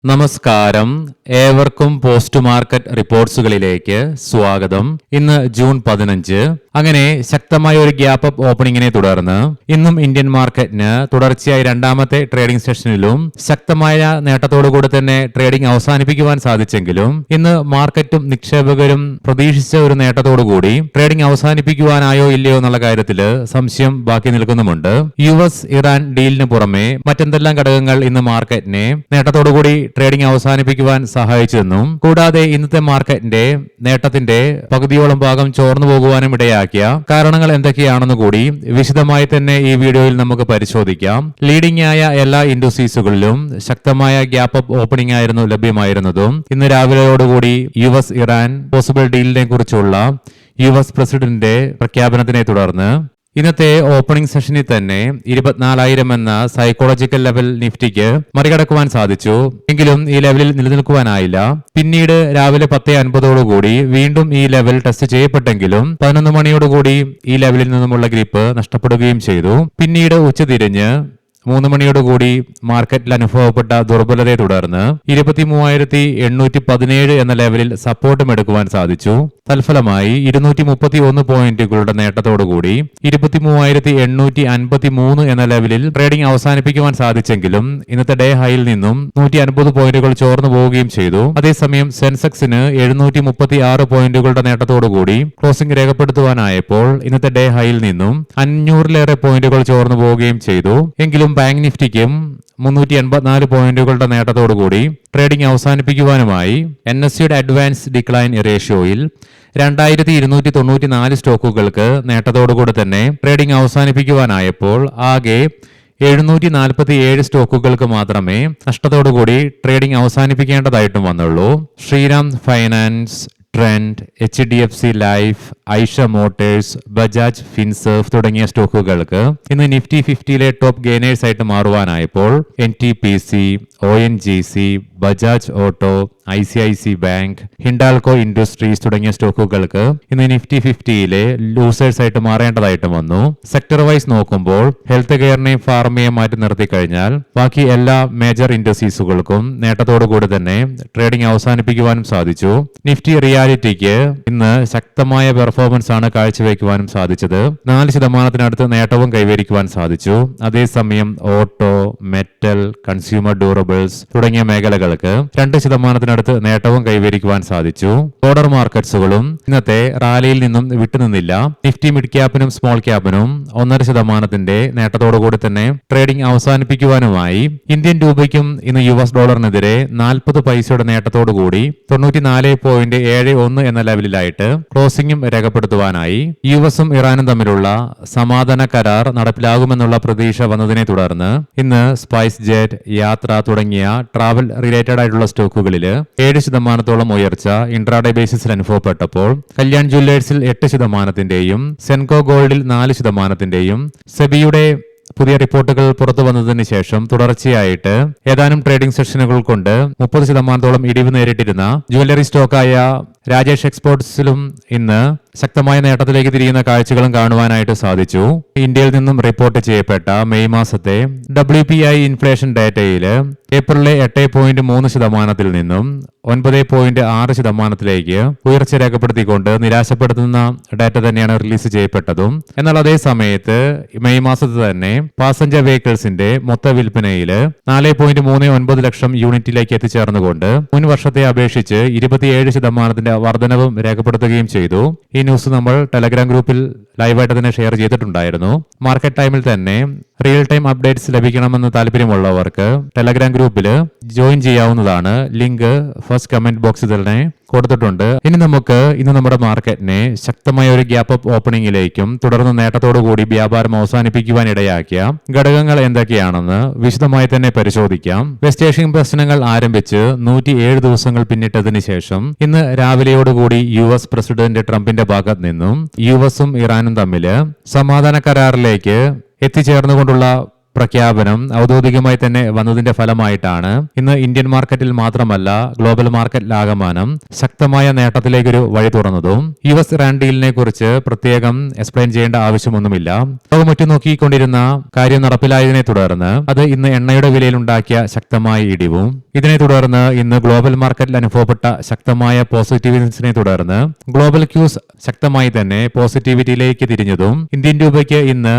നമസ്കാരം, ഏവർക്കും post market റിപ്പോർട്ട്സുകളിലേക്ക് സ്വാഗതം. ഇന്ന് ജൂൺ 15. അങ്ങനെ ശക്തമായ ഒരു ഗ്യാപ്പ് അപ്പ് ഓപ്പണിങ്ങിനെ തുടർന്ന് ഇന്നും ഇന്ത്യൻ മാർക്കറ്റിന് തുടർച്ചയായി രണ്ടാമത്തെ ട്രേഡിംഗ് സെഷനിലും ശക്തമായ നേട്ടത്തോടുകൂടി തന്നെ ട്രേഡിംഗ് അവസാനിപ്പിക്കുവാൻ സാധിച്ചെങ്കിലും ഇന്ന് മാർക്കറ്റും നിക്ഷേപകരും പ്രതീക്ഷിച്ച ഒരു നേട്ടത്തോടുകൂടി ട്രേഡിംഗ് അവസാനിപ്പിക്കുവാനായോ ഇല്ലയോ എന്നുള്ള കാര്യത്തിൽ സംശയം ബാക്കി നിൽക്കുന്നുമുണ്ട്. US ഇറാൻ ഡീലിന് പുറമെ മറ്റെന്തെല്ലാം ഘടകങ്ങൾ ഇന്ന് മാർക്കറ്റിനെ നേട്ടത്തോടുകൂടി ട്രേഡിംഗ് അവസാനിപ്പിക്കുവാൻ സഹായിച്ചെന്നും കൂടാതെ ഇന്നത്തെ മാർക്കറ്റിന്റെ നേട്ടത്തിന്റെ പകുതിയോളം ഭാഗം ചോർന്നു പോകുവാനും ഇടയാക്കിയ കാരണങ്ങൾ എന്തൊക്കെയാണെന്ന് കൂടി വിശദമായി തന്നെ ഈ വീഡിയോയിൽ നമുക്ക് പരിശോധിക്കാം. ലീഡിംഗ് ആയ എല്ലാ ഇൻഡസ്ട്രീസുകളിലും ശക്തമായ ഗ്യാപ്പ് അപ്പ് ഓപ്പണിംഗ് ആയിരുന്നു ലഭ്യമായിരുന്നതും ഇന്ന് രാവിലെയോടുകൂടി US ഇറാൻ പോസിബിൾ ഡീലിനെ കുറിച്ചുള്ള US പ്രസിഡന്റിന്റെ പ്രഖ്യാപനത്തിനെ തുടർന്ന് ഇന്നത്തെ ഓപ്പണിംഗ് സെഷനിൽ തന്നെ 24,000 എന്ന സൈക്കോളജിക്കൽ ലെവൽ നിഫ്റ്റിക്ക് മറികടക്കുവാൻ സാധിച്ചു. എങ്കിലും ഈ ലെവലിൽ നിലനിൽക്കുവാനായില്ല. പിന്നീട് രാവിലെ 10:50 വീണ്ടും ഈ ലെവൽ ടെസ്റ്റ് ചെയ്യപ്പെട്ടെങ്കിലും 11 മണിയോടുകൂടി ഈ ലെവലിൽ നിന്നുമുള്ള ഗ്രിപ്പ് നഷ്ടപ്പെടുകയും ചെയ്തു. പിന്നീട് ഉച്ചതിരിഞ്ഞ് 3 മണിയോടുകൂടി മാർക്കറ്റിൽ അനുഭവപ്പെട്ട ദുർബലതയെ തുടർന്ന് 23,817 എന്ന ലെവലിൽ സപ്പോർട്ടും എടുക്കുവാൻ സാധിച്ചു. തൽഫലമായി 231 പോയിന്റുകളുടെ നേട്ടത്തോടുകൂടി 23,853 എന്ന ലെവലിൽ ട്രേഡിംഗ് അവസാനിപ്പിക്കുവാൻ സാധിച്ചെങ്കിലും ഇന്നത്തെ ഡേ ഹൈയിൽ നിന്നും 150 പോയിന്റുകൾ ചോർന്നു പോവുകയും ചെയ്തു. അതേസമയം സെൻസെക്സിന് 736 പോയിന്റുകളുടെ നേട്ടത്തോടുകൂടി ക്ലോസിംഗ് രേഖപ്പെടുത്തുവാനായപ്പോൾ ഇന്നത്തെ ഡേ ഹൈയിൽ നിന്നും 500-ലേറെ പോയിന്റുകൾ ചോർന്നു പോവുകയും ചെയ്തു. എങ്കിലും ബാങ്ക് നിഫ്റ്റിക്കും 384 പോയിന്റുകളുടെ നേട്ടത്തോടുകൂടി ട്രേഡിംഗ് അവസാനിപ്പിക്കുവാനുമായി NSEയുടെ അഡ്വാൻസ് ഡിക്ലൈൻ റേഷ്യോയിൽ 2,294 സ്റ്റോക്കുകൾക്ക് നേട്ടത്തോടുകൂടി തന്നെ ട്രേഡിംഗ് അവസാനിപ്പിക്കുവാനായപ്പോൾ ആകെ 747 സ്റ്റോക്കുകൾക്ക് മാത്രമേ നഷ്ടത്തോടുകൂടി ട്രേഡിംഗ് അവസാനിപ്പിക്കേണ്ടതായിട്ടും വന്നുള്ളൂ. Shriram finance, Trent, HDFC life, Eicher motors, Bajaj finserv തുടങ്ങിയ സ്റ്റോക്കുകൾക്ക് ഇന്ന് നിഫ്റ്റി 50-ലെ ടോപ്പ് ഗെയിനേഴ്സ് ആയിട്ട് മാറുവാനായപ്പോൾ NTPC, ONGC, Bajaj auto, ICICI bank, Hindalco industries തുടങ്ങിയ സ്റ്റോക്കുകൾക്ക് ഇന്ന് നിഫ്റ്റി 50-ലെ ലൂസേഴ്സ് ആയിട്ട് മാറേണ്ടതായിട്ട് വന്നു. സെക്ടർ വൈസ് നോക്കുമ്പോൾ ഹെൽത്ത് കെയറിനെയും ഫാർമയെയും മാറ്റി നിർത്തി കഴിഞ്ഞാൽ ബാക്കി എല്ലാ മേജർ ഇൻഡസ്ട്രീസുകൾക്കും നേട്ടത്തോടുകൂടി തന്നെ ട്രേഡിംഗ് അവസാനിപ്പിക്കുവാനും സാധിച്ചു. നിഫ്റ്റി റിയാലിറ്റിക്ക് ഇന്ന് ശക്തമായ പെർഫോമൻസ് ആണ് കാഴ്ചവെക്കുവാനും സാധിച്ചത്. 4% നേട്ടവും കൈവരിക്കുവാൻ സാധിച്ചു. അതേസമയം ഓട്ടോ, മെറ്റൽ, കൺസ്യൂമർ ഡ്യൂറബിൾസ് തുടങ്ങിയ മേഖലകൾക്ക് 2% നേട്ടവും കൈവരിക്കുവാൻ സാധിച്ചു. ഓർഡർ മാർക്കറ്റ്സുകളും ഇന്നത്തെ റാലിയിൽ നിന്നും വിട്ടുനിന്നില്ല. നിഫ്റ്റി മിഡ് ക്യാപ്പിനും സ്മോൾ ക്യാപ്പിനും 1.5% നേട്ടത്തോടുകൂടി തന്നെ ട്രേഡിംഗ് അവസാനിപ്പിക്കുവാനുമായി ഇന്ത്യൻ രൂപയ്ക്കും ഇന്ന് US ഡോളറിനെതിരെ 40 പൈസയുടെ നേട്ടത്തോടുകൂടി 94.71 എന്ന ലെവലിലായിട്ട് ക്ലോസിംഗും രേഖപ്പെടുത്തുവാനായി. USഉം ഇറാനും തമ്മിലുള്ള സമാധാന കരാർ നടപ്പിലാകുമെന്നുള്ള പ്രതീക്ഷ വന്നതിനെ തുടർന്ന് ഇന്ന് സ്പൈസ് ജെറ്റ്, യാത്ര തുടങ്ങിയ ട്രാവൽ റിലേറ്റഡ് ആയിട്ടുള്ള സ്റ്റോക്കുകളിൽ 7% ഉയർച്ച ഇൻട്രാഡേ ബേസിസിൽ അനുഭവപ്പെട്ടപ്പോൾ കല്യാൺ ജ്വല്ലേഴ്സിൽ 8%, സെൻകോ ഗോൾഡിൽ 4%, സെബിയുടെ പുതിയ റിപ്പോർട്ടുകൾ പുറത്തു വന്നതിന് ശേഷം തുടർച്ചയായിട്ട് ഏതാനും ട്രേഡിംഗ് സെഷനുകൾ കൊണ്ട് 30% ഇടിവ് നേരിട്ടിരുന്ന ജ്വല്ലറി സ്റ്റോക്കായ രാജേഷ് എക്സ്പോർട്സിലും ഇന്ന് ശക്തമായ നേട്ടത്തിലേക്ക് തിരിയുന്ന കാഴ്ചകളും കാണുവാനായിട്ട് സാധിച്ചു. ഇന്ത്യയിൽ നിന്നും റിപ്പോർട്ട് ചെയ്യപ്പെട്ട മെയ് മാസത്തെ WPI ഇൻഫ്ലേഷൻ ഡാറ്റയിൽ ഏപ്രിലിലെ 8.3% നിന്നും 9.6% ഉയർച്ച രേഖപ്പെടുത്തിക്കൊണ്ട് നിരാശപ്പെടുത്തുന്ന ഡാറ്റ തന്നെയാണ് റിലീസ് ചെയ്യപ്പെട്ടതും. എന്നാൽ അതേ സമയത്ത് മെയ് മാസത്ത് തന്നെ പാസഞ്ചർ വെഹിക്കിൾസിന്റെ മൊത്ത വിൽപ്പനയിൽ 4.39 ലക്ഷം യൂണിറ്റിലേക്ക് എത്തിച്ചേർന്നുകൊണ്ട് മുൻ വർഷത്തെ അപേക്ഷിച്ച് 27% വർധനവും രേഖപ്പെടുത്തുകയും ചെയ്തു. ഈ ന്യൂസ് നമ്മൾ ടെലഗ്രാം ഗ്രൂപ്പിൽ ലൈവായിട്ട് തന്നെ ഷെയർ ചെയ്തിട്ടുണ്ടായിരുന്നു. മാർക്കറ്റ് ടൈമിൽ തന്നെ റിയൽ ടൈം അപ്ഡേറ്റ്സ് ലഭിക്കണമെന്ന് താല്പര്യമുള്ളവർക്ക് ടെലഗ്രാം ഗ്രൂപ്പിൽ ജോയിൻ ചെയ്യാവുന്നതാണ്. ലിങ്ക് ഫസ്റ്റ് കമന്റ് ബോക്സിൽ തന്നെ കൊടുത്തിട്ടുണ്ട്. ഇനി നമുക്ക് ഇന്ന് നമ്മുടെ മാർക്കറ്റിനെ ശക്തമായ ഒരു ഗ്യാപ്പ് അപ്പ് ഓപ്പണിംഗിലേക്കും തുടർന്ന് നേട്ടത്തോടുകൂടി വ്യാപാരം അവസാനിപ്പിക്കുവാൻ ഇടയാക്കിയ ഘടകങ്ങൾ എന്തൊക്കെയാണെന്ന് വിശദമായി തന്നെ പരിശോധിക്കാം. വെസ്റ്റ് ഏഷ്യൻ പ്രശ്നങ്ങൾ ആരംഭിച്ച് 107 ദിവസങ്ങൾ പിന്നിട്ടതിന് ശേഷം ഇന്ന് രാവിലെയോടുകൂടി US പ്രസിഡന്റ് ട്രംപിന്റെ ഭാഗത്ത് നിന്നും USഉം ഇറാനും തമ്മിൽ സമാധാന കരാറിലേക്ക് എത്തിച്ചേർന്നുകൊണ്ടുള്ള പ്രഖ്യാപനം ഔദ്യോഗികമായി തന്നെ വന്നതിന്റെ ഫലമായിട്ടാണ് ഇന്ന് ഇന്ത്യൻ മാർക്കറ്റിൽ മാത്രമല്ല ഗ്ലോബൽ മാർക്കറ്റിലാകമാനം ശക്തമായ നേട്ടത്തിലേക്കൊരു വഴി തുറന്നതും. US ഇറാൻ ഡീലിനെ കുറിച്ച് പ്രത്യേകം എക്സ്പ്ലെയിൻ ചെയ്യേണ്ട ആവശ്യമൊന്നുമില്ല. ലോകം ഉറ്റുനോക്കിക്കൊണ്ടിരുന്ന കാര്യം നടപ്പിലായതിനെ തുടർന്ന് അത് ഇന്ന് എണ്ണയുടെ വിലയിലുണ്ടാക്കിയ ശക്തമായ ഇടിവും, ഇതിനെ തുടർന്ന് ഇന്ന് ഗ്ലോബൽ മാർക്കറ്റിൽ അനുഭവപ്പെട്ട ശക്തമായ പോസിറ്റിവിറ്റിനെ തുടർന്ന് ഗ്ലോബൽ ക്യൂസ് ശക്തമായി തന്നെ പോസിറ്റിവിറ്റിയിലേക്ക് തിരിഞ്ഞതും ഇന്ത്യൻ രൂപയ്ക്ക് ഇന്ന്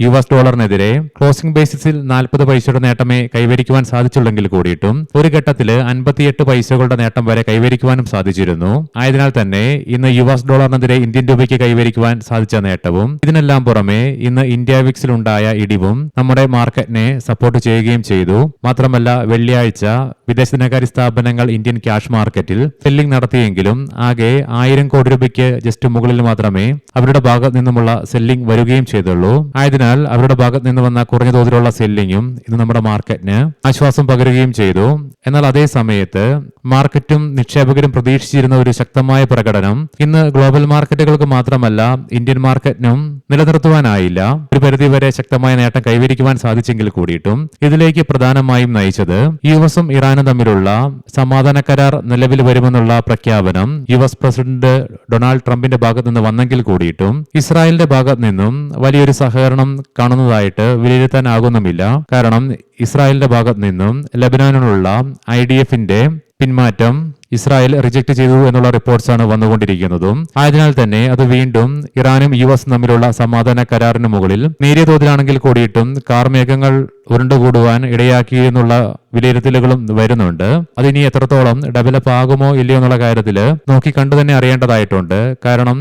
US ഡോളറിനെതിരെ ക്ലോസിംഗ് ബേസിസിൽ 40 പൈസയുടെ നേട്ടമേ കൈവരിക്കുവാൻ സാധിച്ചുള്ളെങ്കിൽ കൂടിയിട്ടും ഒരു ഘട്ടത്തിൽ 58 പൈസകളുടെ നേട്ടം വരെ കൈവരിക്കുവാനും സാധിച്ചിരുന്നു. ആയതിനാൽ തന്നെ ഇന്ന് US ഡോളറിനെതിരെ ഇന്ത്യൻ രൂപയ്ക്ക് കൈവരിക്കുവാൻ സാധിച്ച നേട്ടവും ഇതിനെല്ലാം പുറമെ ഇന്ന് ഇന്ത്യ വിക്സിലുണ്ടായ ഇടിവും നമ്മുടെ മാർക്കറ്റിനെ സപ്പോർട്ട് ചെയ്യുകയും ചെയ്തു. മാത്രമല്ല വെള്ളിയാഴ്ച വിദേശ ധനകാര്യ സ്ഥാപനങ്ങൾ ഇന്ത്യൻ ക്യാഷ് മാർക്കറ്റിൽ സെല്ലിംഗ് നടത്തിയെങ്കിലും ആകെ 1000 കോടി രൂപയ്ക്ക് ജസ്റ്റ് മുകളിൽ മാത്രമേ അവരുടെ ഭാഗത്ത് നിന്നുമുള്ള സെല്ലിംഗ് വരികയും ചെയ്തുള്ളൂ. ആയതിനാൽ അവരുടെ ഭാഗത്ത് നിന്ന് വന്ന കുറഞ്ഞ തോതിലുള്ള സെല്ലിങ്ങും ഇന്ന് നമ്മുടെ മാർക്കറ്റിന് ആശ്വാസം പകരുകയും ചെയ്തു. എന്നാൽ അതേ സമയത്ത് മാർക്കറ്റും നിക്ഷേപകരും പ്രതീക്ഷിച്ചിരുന്ന ഒരു ശക്തമായ പ്രകടനം ഇന്ന് ഗ്ലോബൽ മാർക്കറ്റുകൾക്ക് മാത്രമല്ല ഇന്ത്യൻ മാർക്കറ്റിനും നിലനിർത്തുവാനായില്ല. ഒരു പരിധിവരെ ശക്തമായ നേട്ടം കൈവരിക്കുവാൻ സാധിച്ചെങ്കിൽ കൂടിയിട്ടും ഇതിലേക്ക് പ്രധാനമായും നയിച്ചത് US-ഉം ഇറാനും തമ്മിലുള്ള സമാധാന കരാർ നിലവിൽ വരുമെന്നുള്ള പ്രഖ്യാപനം US പ്രസിഡന്റ് ഡൊണാൾഡ് ട്രംപിന്റെ ഭാഗത്ത് നിന്ന് വന്നെങ്കിൽ കൂടിയിട്ടും ഇസ്രായേലിന്റെ ഭാഗത്ത് നിന്നും വലിയൊരു സഹകരണം കാണുന്നതായിട്ട് വിലയിരുത്താനാകുന്നുമില്ല. കാരണം ഇസ്രായേലിന്റെ ഭാഗത്ത് നിന്നും ലബനാനിലുള്ള IDF-ന്റെ പിന്മാറ്റം ഇസ്രായേൽ റിജക്ട് ചെയ്തു എന്നുള്ള റിപ്പോർട്ട്സാണ് വന്നുകൊണ്ടിരിക്കുന്നതും. ആയതിനാൽ തന്നെ അത് വീണ്ടും ഇറാനും US-ഉം തമ്മിലുള്ള സമാധാന കരാറിന് മുകളിൽ നേരിയ തോതിലാണെങ്കിൽ കൂടിയിട്ടും കാർമേഘങ്ങൾ ഉരുണ്ടുകൂടുവാൻ ഇടയാക്കി എന്നുള്ള വിലയിരുത്തലുകളും വരുന്നുണ്ട്. അതിനി എത്രത്തോളം ഡെവലപ്പ് ആകുമോ ഇല്ലയോ എന്നുള്ള കാര്യത്തിൽ നോക്കിക്കണ്ടു തന്നെ അറിയേണ്ടതായിട്ടുണ്ട്. കാരണം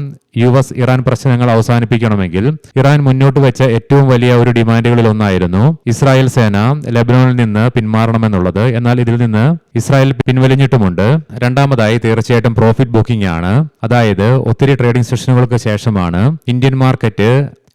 US ഇറാൻ പ്രശ്നങ്ങൾ അവസാനിപ്പിക്കണമെങ്കിൽ ഇറാൻ മുന്നോട്ട് വെച്ച ഏറ്റവും വലിയ ഒരു ഡിമാൻഡുകളിൽ ഒന്നായിരുന്നു ഇസ്രായേൽ സേന ലെബനോണിൽ നിന്ന് പിന്മാറണമെന്നുള്ളത്. എന്നാൽ ഇതിൽ നിന്ന് ഇസ്രായേൽ പിൻവലിഞ്ഞിട്ടുമുണ്ട്. രണ്ടാമതായി തീർച്ചയായിട്ടും പ്രോഫിറ്റ് ബുക്കിംഗ് ആണ്. അതായത് ഒത്തിരി ട്രേഡിംഗ് സെഷനുകൾക്ക് ശേഷമാണ് ഇന്ത്യൻ മാർക്കറ്റ്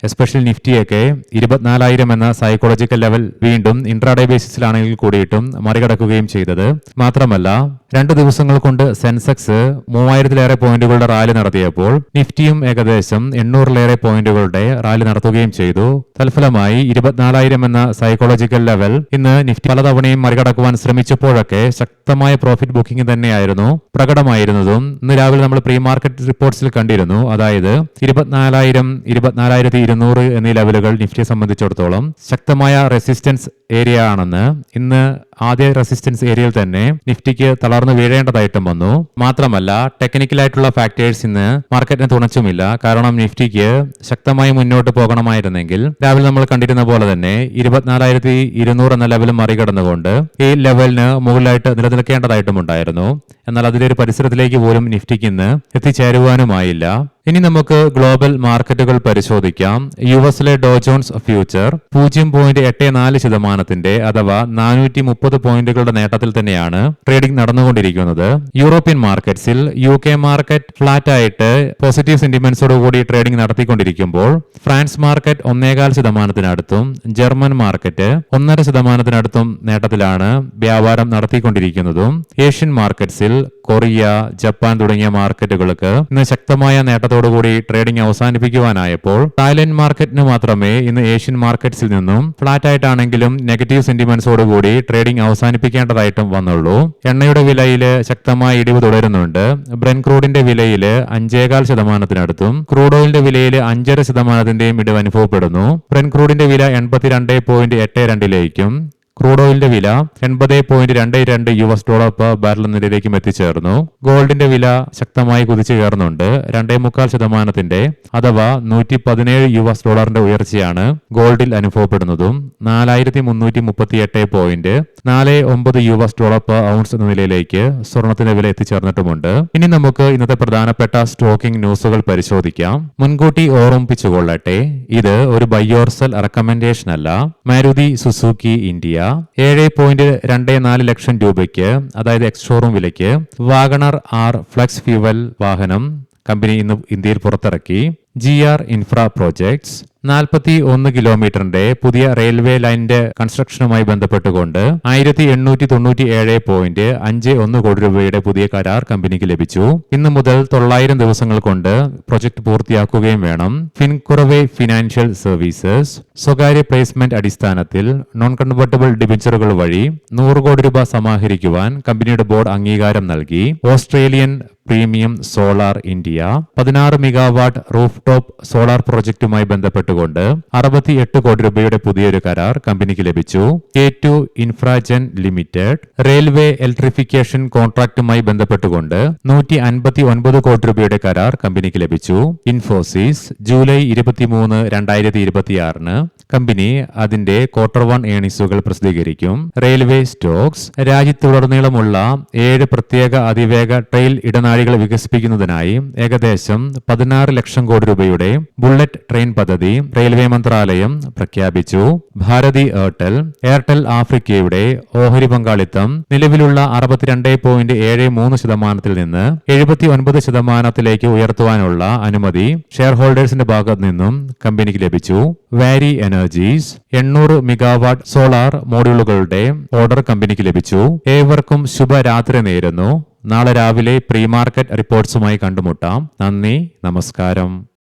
എസ്പെഷ്യലി നിഫ്റ്റിയൊക്കെ 24,000 എന്ന സൈക്കോളജിക്കൽ ലെവൽ വീണ്ടും ഇൻട്രാഡേ ബേസിസിലാണെങ്കിൽ കൂടിയിട്ടും മറികടക്കുകയും ചെയ്തത്. മാത്രമല്ല 2 ദിവസങ്ങൾ കൊണ്ട് സെൻസെക്സ് 3000-ലേറെ പോയിന്റുകളുടെ റാലി നടത്തിയപ്പോൾ നിഫ്റ്റിയും ഏകദേശം 800-ലേറെ പോയിന്റുകളുടെ റാലി നടത്തുകയും ചെയ്തു. തൽഫലമായി 24,000 എന്ന സൈക്കോളജിക്കൽ ലെവൽ ഇന്ന് നിഫ്റ്റി പലതവണയും മറികടക്കുവാൻ ശ്രമിച്ചപ്പോഴൊക്കെ ശക്തമായ പ്രോഫിറ്റ് ബുക്കിംഗ് തന്നെയായിരുന്നു പ്രകടമായിരുന്നതും ഇന്ന് രാവിലെ നമ്മൾ പ്രീ മാർക്കറ്റ് റിപ്പോർട്ട്സിൽ കണ്ടിരുന്നു. അതായത് 24,000, 24,200 എന്നീ ലെവലുകൾ നിഫ്റ്റിയെ സംബന്ധിച്ചിടത്തോളം ശക്തമായ റെസിസ്റ്റൻസ് ഏരിയ ആണെന്ന് ഇന്ന് ആദ്യ റെസിസ്റ്റൻസ് ഏരിയയിൽ തന്നെ നിഫ്റ്റിക്ക് തളർന്നു വീഴേണ്ടതായിട്ടും വന്നു. മാത്രമല്ല ടെക്നിക്കലായിട്ടുള്ള ഫാക്ടേഴ്സ് ഇന്ന് മാർക്കറ്റിനെ തുണച്ചുമില്ല. കാരണം നിഫ്റ്റിക്ക് ശക്തമായി മുന്നോട്ട് പോകണമായിരുന്നെങ്കിൽ രാവിലെ നമ്മൾ കണ്ടിരുന്ന പോലെ തന്നെ 24,200 എന്ന ലെവൽ മറികടന്നുകൊണ്ട് ഈ ലെവലിന് മുകളിലായിട്ട് നിലനിൽക്കേണ്ടതായിട്ടും ഉണ്ടായിരുന്നു. എന്നാൽ അതിലൊരു പരിസരത്തിലേക്ക് പോലും നിഫ്റ്റിക്ക് ഇന്ന് എത്തിച്ചേരുവാനുമായില്ല. ഇനി നമുക്ക് ഗ്ലോബൽ മാർക്കറ്റുകൾ പരിശോധിക്കാം. US-ലെ ഡോ ജോൺസ് ഫ്യൂച്ചർ 0.84% അഥവാ 430 പോയിന്റുകളുടെ നേട്ടത്തിൽ തന്നെയാണ് ട്രേഡിംഗ് നടന്നുകൊണ്ടിരിക്കുന്നത്. യൂറോപ്യൻ മാർക്കറ്റ്സിൽ UK മാർക്കറ്റ് ഫ്ലാറ്റ് ആയിട്ട് പോസിറ്റീവ് സെന്റിമെന്റ്സോടുകൂടി ട്രേഡിംഗ് നടത്തിക്കൊണ്ടിരിക്കുമ്പോൾ ഫ്രാൻസ് മാർക്കറ്റ് 1.25%, ജർമ്മൻ മാർക്കറ്റ് 1.5% നേട്ടത്തിലാണ് വ്യാപാരം നടത്തിക്കൊണ്ടിരിക്കുന്നതും. ഏഷ്യൻ മാർക്കറ്റ്സിൽ കൊറിയ, ജപ്പാൻ തുടങ്ങിയ മാർക്കറ്റുകൾക്ക് ഇന്ന് ശക്തമായ നേട്ടത്തോടുകൂടി ട്രേഡിംഗ് അവസാനിപ്പിക്കുവാനായപ്പോൾ തായ്ലൻഡ് മാർക്കറ്റിന് മാത്രമേ ഇന്ന് ഏഷ്യൻ മാർക്കറ്റ്സിൽ നിന്നും ഫ്ലാറ്റ് ആയിട്ടാണെങ്കിലും നെഗറ്റീവ് സെന്റിമെന്റ്സോടുകൂടി ട്രേഡിംഗ് അവസാനിപ്പിക്കേണ്ടതായിട്ടും വന്നുള്ളൂ. എണ്ണയുടെ വിലയിൽ ശക്തമായ ഇടിവ് തുടരുന്നുണ്ട്. ബ്രെന്റ് ക്രൂഡിന്റെ വിലയിൽ 5.25%, ക്രൂഡ് ഓയിലിന്റെ വിലയിൽ 5.5%-യും ഇടിവ് അനുഭവപ്പെടുന്നു. ബ്രെന്റ് ക്രൂഡിന്റെ വില 82.82ലേക്കും ക്രൂഡ് ഓയിലിന്റെ വില 80.22 $US പെർ ബാരൽ നിലയിലേക്കും എത്തിച്ചേർന്നു. ഗോൾഡിന്റെ വില ശക്തമായി കുതിച്ചു കയറുന്നുണ്ട്. 2.25% അഥവാ $117 ഉയർച്ചയാണ് ഗോൾഡിൽ അനുഭവപ്പെടുന്നതും. 4,338.49 പെർ ഔൺസ് എന്ന നിലയിലേക്ക് സ്വർണത്തിന്റെ വില എത്തിച്ചേർന്നിട്ടുമുണ്ട്. ഇനി നമുക്ക് ഇന്നത്തെ പ്രധാനപ്പെട്ട സ്റ്റോക്കിംഗ് ന്യൂസുകൾ പരിശോധിക്കാം. മുൻകൂട്ടി ഓർമ്മിപ്പിച്ചുകൊള്ളട്ടെ, ഇത് ഒരു ബൈ ഓർ സെൽ റെക്കമെൻഡേഷൻ അല്ല. മാരുതി സുസുക്കി ഇന്ത്യ 7.24 ലക്ഷം രൂപയ്ക്ക്, അതായത് എക്സ് ഷോറൂം വിലയ്ക്ക് വാഗണർ R ഫ്ലെക്സ് ഫ്യൂവൽ വാഹനം കമ്പനി ഇന്ന് ഇന്ത്യയിൽ പുറത്തിറക്കി. GR ഇൻഫ്ര പ്രോജക്ട്സ് 41 കിലോമീറ്ററിന്റെ പുതിയ റെയിൽവേ ലൈനിന്റെ കൺസ്ട്രക്ഷനുമായി ബന്ധപ്പെട്ടുകൊണ്ട് 1897.51 കോടി രൂപയുടെ പുതിയ കരാർ കമ്പനിക്ക് ലഭിച്ചു. ഇന്നു മുതൽ 900 ദിവസങ്ങൾ കൊണ്ട് പ്രൊജക്ട് പൂർത്തിയാക്കുകയും വേണം. ഫിൻകുറവേ ഫിനാൻഷ്യൽ സർവീസസ് സ്വകാര്യ പ്ലേസ്മെന്റ് അടിസ്ഥാനത്തിൽ നോൺ കൺവെർട്ടബിൾ ഡിബഞ്ചറുകൾ വഴി 100 കോടി രൂപ സമാഹരിക്കുവാൻ കമ്പനിയുടെ ബോർഡ് അംഗീകാരം നൽകി. Australian premium solar India 16 megawatt roof top solar പ്രോജക്റ്റുമായി ബന്ധപ്പെട്ടുകൊണ്ട് 68 കോടി രൂപയുടെ പുതിയൊരു കരാർ കമ്പനിക്ക് ലഭിച്ചു. K2 Infragen limited railway electrification കോൺട്രാക്റ്റുമായി ബന്ധപ്പെട്ടുകൊണ്ട് 159 കോടി രൂപയുടെ കരാർ കമ്പനിക്ക് ലഭിച്ചു. ഇൻഫോസിസ് ജൂലൈ 23, 2026 കമ്പനി അതിന്റെ Q1 ഏർണിങ്സുകൾ പ്രസിദ്ധീകരിക്കും. റെയിൽവേ സ്റ്റോക്സ് രാജ്യത്തുടനീളമുള്ള 7 പ്രത്യേക അതിവേഗ ട്രെയിൽ ഇടനാഴികൾ വികസിപ്പിക്കുന്നതിനായി ഏകദേശം 16 ലക്ഷം കോടി രൂപയുടെ ബുള്ളറ്റ് ട്രെയിൻ പദ്ധതി റെയിൽവേ മന്ത്രാലയം പ്രഖ്യാപിച്ചു. ഭാരതി എയർടെൽ ആഫ്രിക്കയുടെ ഓഹരി പങ്കാളിത്തം നിലവിലുള്ള 62.73% നിന്ന് 79% ഉയർത്തുവാനുള്ള അനുമതി ഷെയർ ഹോൾഡേഴ്സിന്റെ ഭാഗത്തു നിന്നും കമ്പനിക്ക് ലഭിച്ചു. വാരി എനർജീസ് 800 മെഗാവാട്ട് സോളാർ മോഡ്യൂളുകളുടെ ഓർഡർ കമ്പനിക്ക് ലഭിച്ചു. ഏവർക്കും ശുഭരാത്രി നേരുന്നു. നാളെ രാവിലെ പ്രീ മാർക്കറ്റ് റിപ്പോർട്ട്സുമായി കണ്ടുമുട്ടാം. നന്ദി, നമസ്കാരം.